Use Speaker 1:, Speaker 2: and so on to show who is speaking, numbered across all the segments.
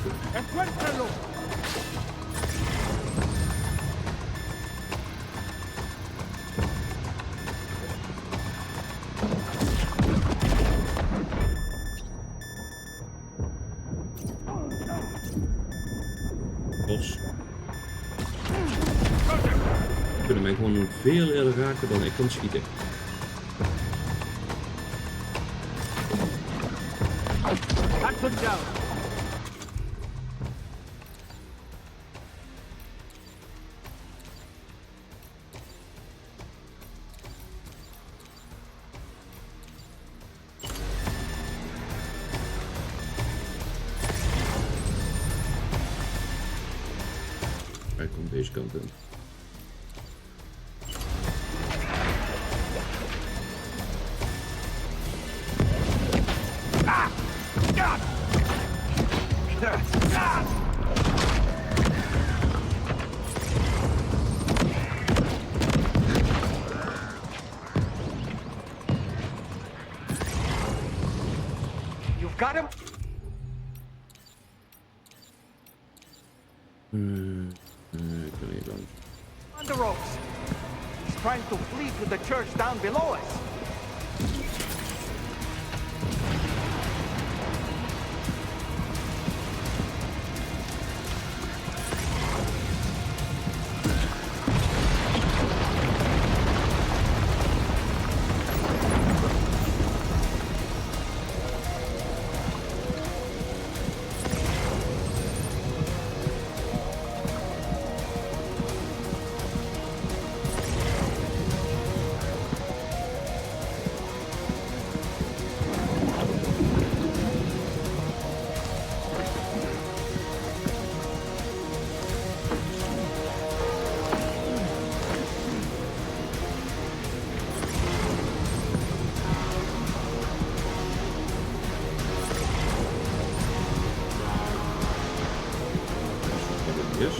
Speaker 1: avontuur.
Speaker 2: ¡Encuéntralo!
Speaker 1: Bos. Kunnen mij gewoon veel eerder raken dan ik kan schieten.
Speaker 2: Hunt him down.
Speaker 1: Hij komt deze kant in.
Speaker 2: You've got him?
Speaker 1: Ik ben hier langs.
Speaker 2: On the ropes. He's trying to flee to the church down below us.
Speaker 1: Yes.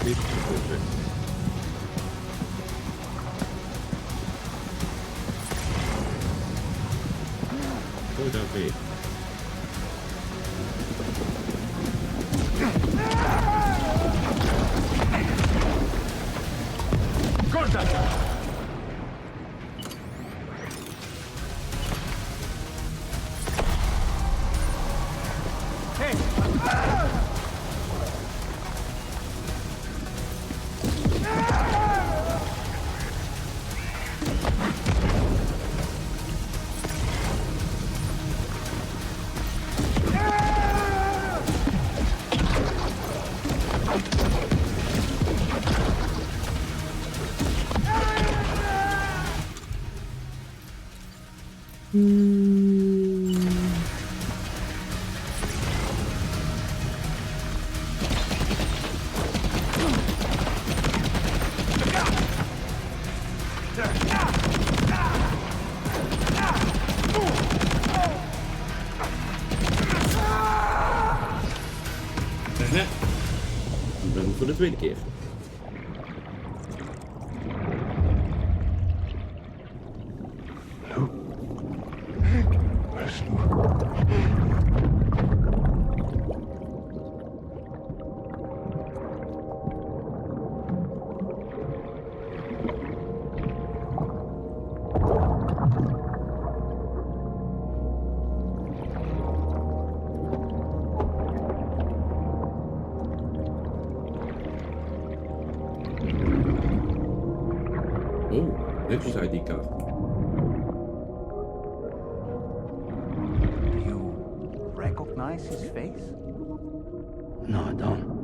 Speaker 1: Niet goed zeg. Oh, daar ben je. Dan voor de tweede keer. Netjes ID-kaart.
Speaker 2: Do you recognize his face?
Speaker 3: No, I don't.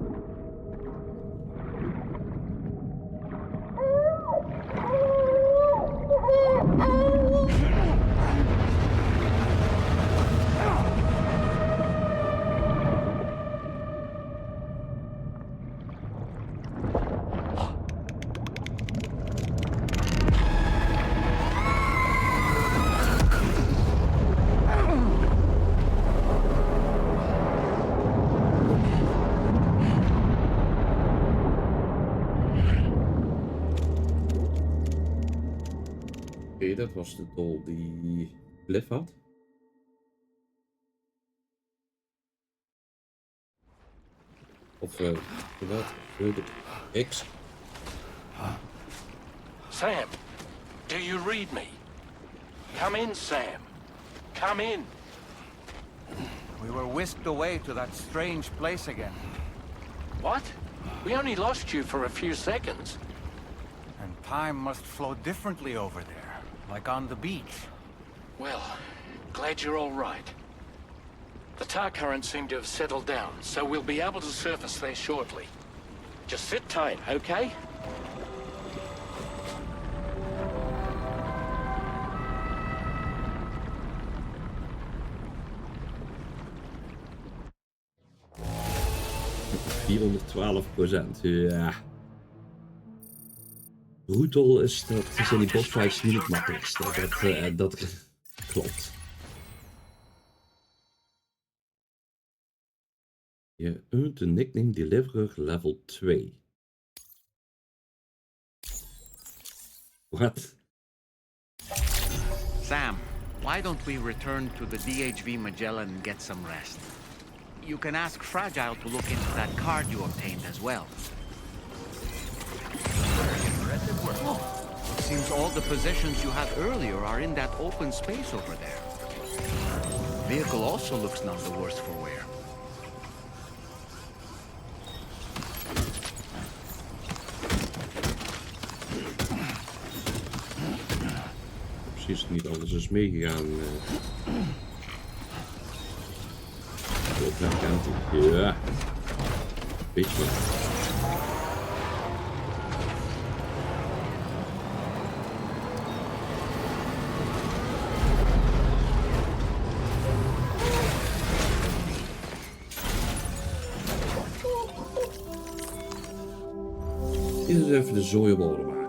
Speaker 1: Oké, dat was de dol die Bliff had. Of wat? X.
Speaker 4: Sam, do you read me? Come in, Sam. Come in.
Speaker 2: We were whisked away to that strange place again.
Speaker 4: What? We only lost you for a few seconds.
Speaker 2: And time must flow differently over there, like on the beach.
Speaker 4: Well, glad you're all right. The tar currents seem to have settled down, so we'll be able to surface there shortly. Just sit tight, okay?
Speaker 1: $412%, ja. Roetol is dat zijn die bossfights niet het makkelijkste. Dat klopt. Je earned de nickname Deliverer level 2. Wat?
Speaker 5: Sam, why don't we return to the DHV Magellan and get some rest? You can ask Fragile to look into that card you obtained as well. Oh, it seems all the positions you had earlier are in that open space over there. Vehicle also looks none the worse for wear.
Speaker 1: Precies, niet alles is meegegaan. Ja. Weet je wat? Eerst even de zooi op orde maken.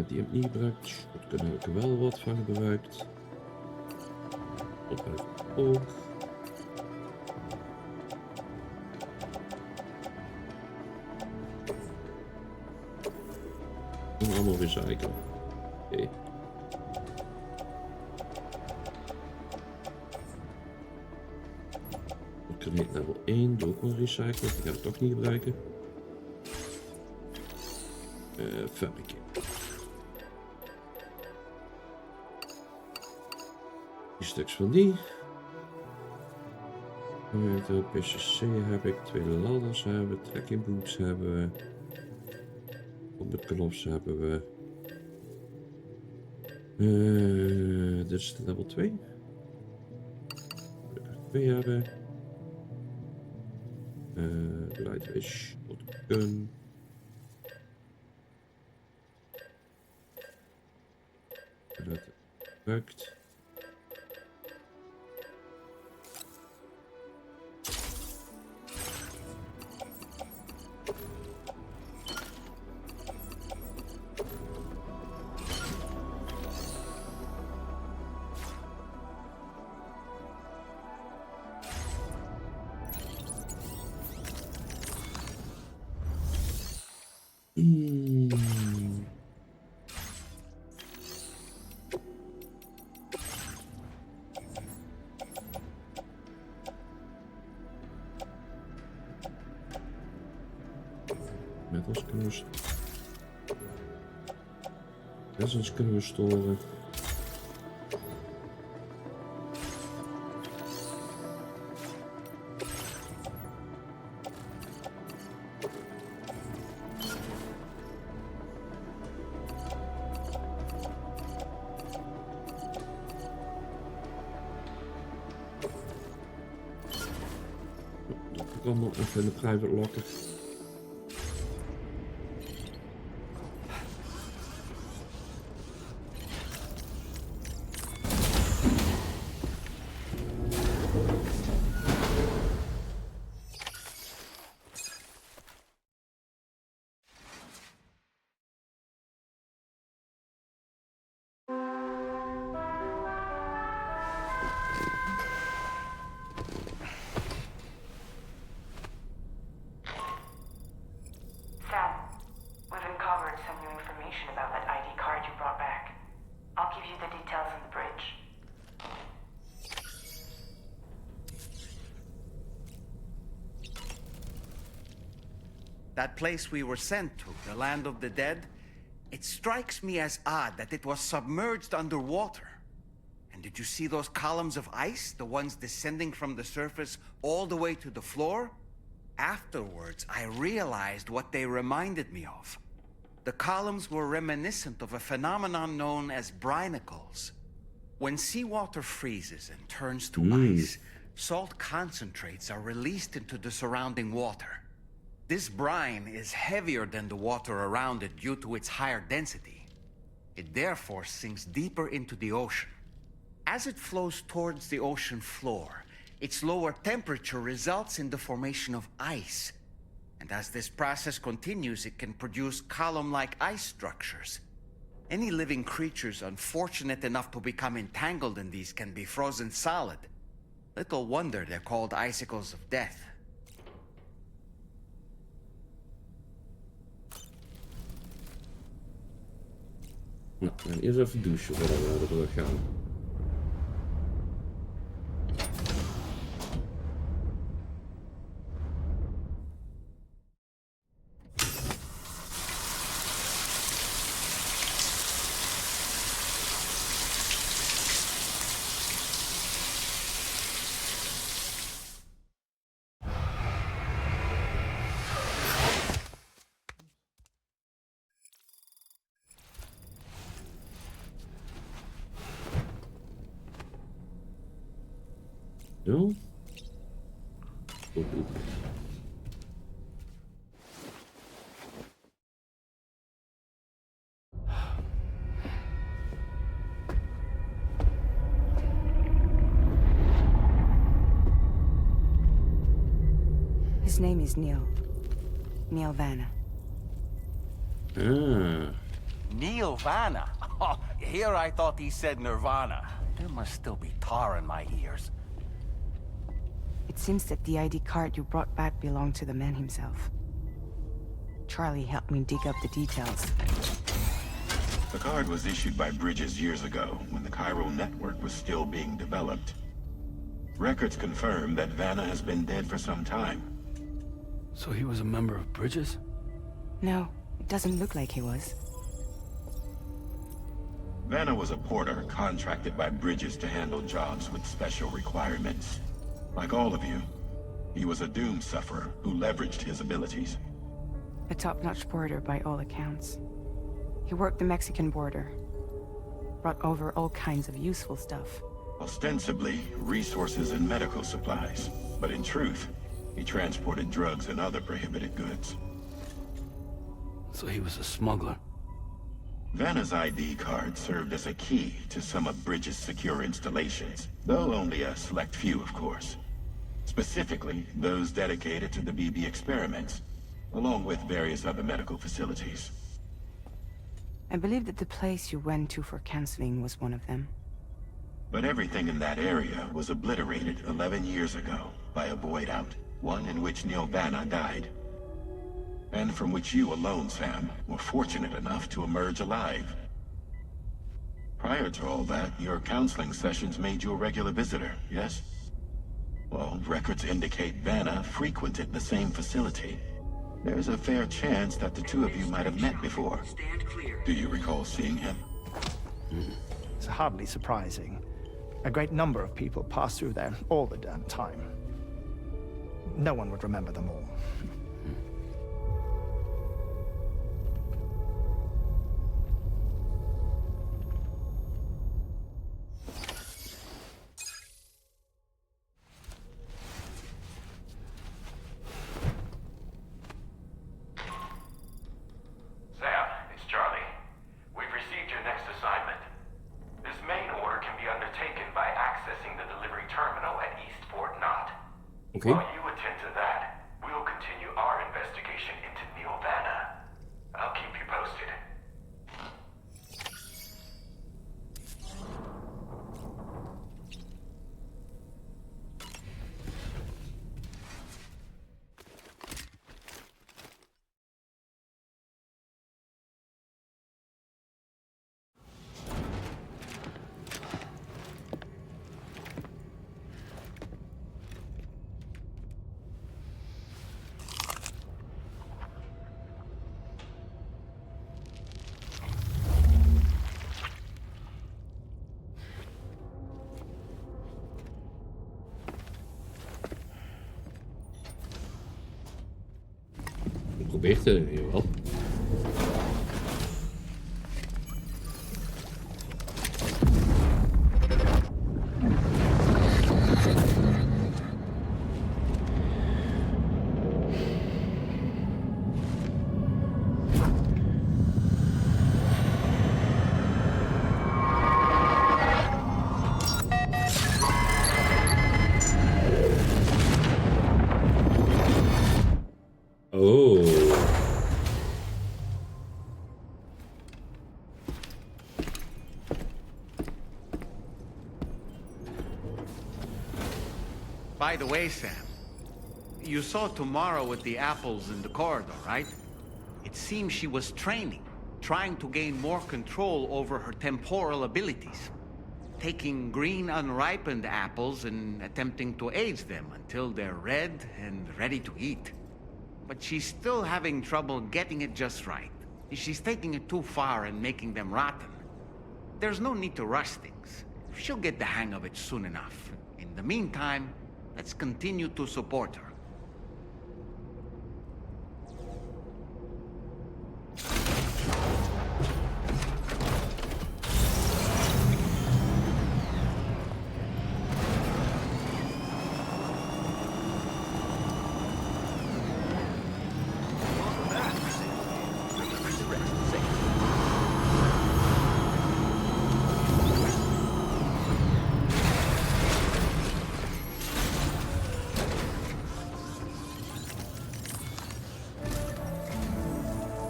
Speaker 1: Die heb ik niet gebruikt. Daar heb ik wel wat van gebruikt. Dat heb ik ook. Allemaal recyclen. Oké. Create level 1. Doe ook wel recyclen. Die ga ik toch niet gebruiken. Fabricate. Stuks van die. De PCC heb ik, 2 ladders hebben we, trekking boots hebben we, combat gloves hebben we. Dit is de level 2. We er 2 hebben. Lightweight shotgun. Dat gebruikt. Metals kunnen we resins kunnen we storen. Dat ik allemaal even in de private locker.
Speaker 5: that place we were sent to, the land of the dead, it strikes me as odd that it was submerged underwater. And did you see those columns of ice, the ones descending from the surface all the way to the floor? Afterwards, I realized what they reminded me of. The columns were reminiscent of a phenomenon known as brinicles. When seawater freezes and turns to ice, salt concentrates are released into the surrounding water. This brine is heavier than the water around it due to its higher density. It therefore sinks deeper into the ocean. As it flows towards the ocean floor, its lower temperature results in the formation of ice. And as this process continues, it can produce column-like ice structures. Any living creatures unfortunate enough to become entangled in these can be frozen solid. Little wonder they're called icicles of death.
Speaker 1: Nou, we gaan eerst even douchen voordat we naar de brug gaan. Zo. Goed.
Speaker 6: His name is Neil. Neil Vanna.
Speaker 1: Ah.
Speaker 2: Neil Vanna? Oh, here I thought he said Nirvana. There must still be tar in my ears.
Speaker 6: It seems that the ID card you brought back belonged to the man himself. Charlie helped me dig up the details.
Speaker 7: The card was issued by Bridges years ago, when the chiral network was still being developed. Records confirm that Vanna has been dead for some time.
Speaker 3: So he was a member of Bridges?
Speaker 6: No, it doesn't look like he was.
Speaker 7: Vanna was a porter contracted by Bridges to handle jobs with special requirements. Like all of you, he was a doom sufferer who leveraged his abilities.
Speaker 6: A top-notch porter by all accounts. He worked the Mexican border. Brought over all kinds of useful stuff.
Speaker 7: Ostensibly, resources and medical supplies. But in truth, he transported drugs and other prohibited goods.
Speaker 3: So he was a smuggler.
Speaker 7: Vanna's ID card served as a key to some of Bridges' secure installations, though only a select few, of course. Specifically, those dedicated to the BB experiments, along with various other medical facilities.
Speaker 6: I believe that the place you went to for counseling was one of them.
Speaker 7: But everything in that area was obliterated 11 years ago by a void out, one in which Neil Vanna died. And from which you alone, Sam, were fortunate enough to emerge alive. Prior to all that, your counseling sessions made you a regular visitor, yes? Well, records indicate Vanna frequented the same facility. There's a fair chance that the two of you might have met before. Do you recall seeing him?
Speaker 8: It's hardly surprising. A great number of people pass through there all the damn time. No one would remember them all.
Speaker 1: Okay.
Speaker 7: While you attend to that, we'll continue our investigation into Neil Vanna. I'll keep you posted.
Speaker 1: probeert het in ieder geval. Oh.
Speaker 5: By the way, Sam, you saw Tomorrow with the apples in the corridor, right? It seems she was training, trying to gain more control over her temporal abilities. Taking green unripened apples and attempting to age them until they're red and ready to eat. But she's still having trouble getting it just right. She's taking it too far and making them rotten. There's no need to rush things. She'll get the hang of it soon enough. In the meantime, let's continue to support her.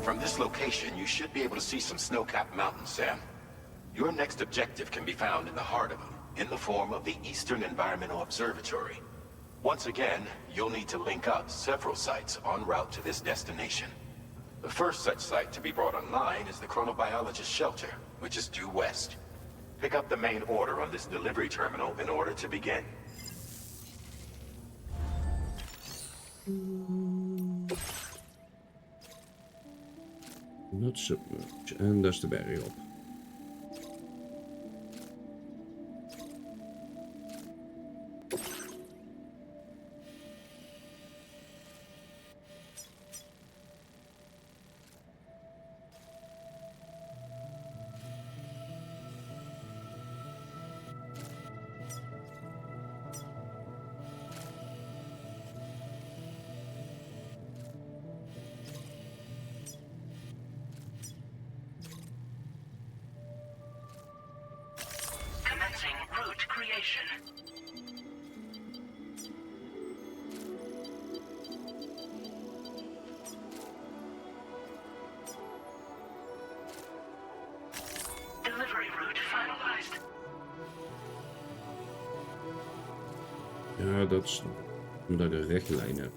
Speaker 7: From this location, you should be able to see some snow-capped mountains, Sam. Your next objective can be found in the heart of them, in the form of the Eastern Environmental Observatory. Once again, you'll need to link up several sites en route to this destination. The first such site to be brought online is the Chronobiologist Shelter, which is due west. Pick up the main order on this delivery terminal in order to begin.
Speaker 1: Not submerged. En daar is de berg op.
Speaker 9: Route creation. Delivery route finalized.
Speaker 1: Ja, dat is omdat ik een rechte lijn heb.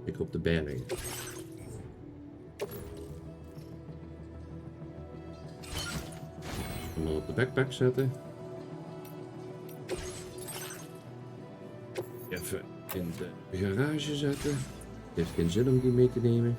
Speaker 1: Ik op de berg. En dan op de backpack zetten. Even in de garage zetten. Het heeft geen zin om die mee te nemen.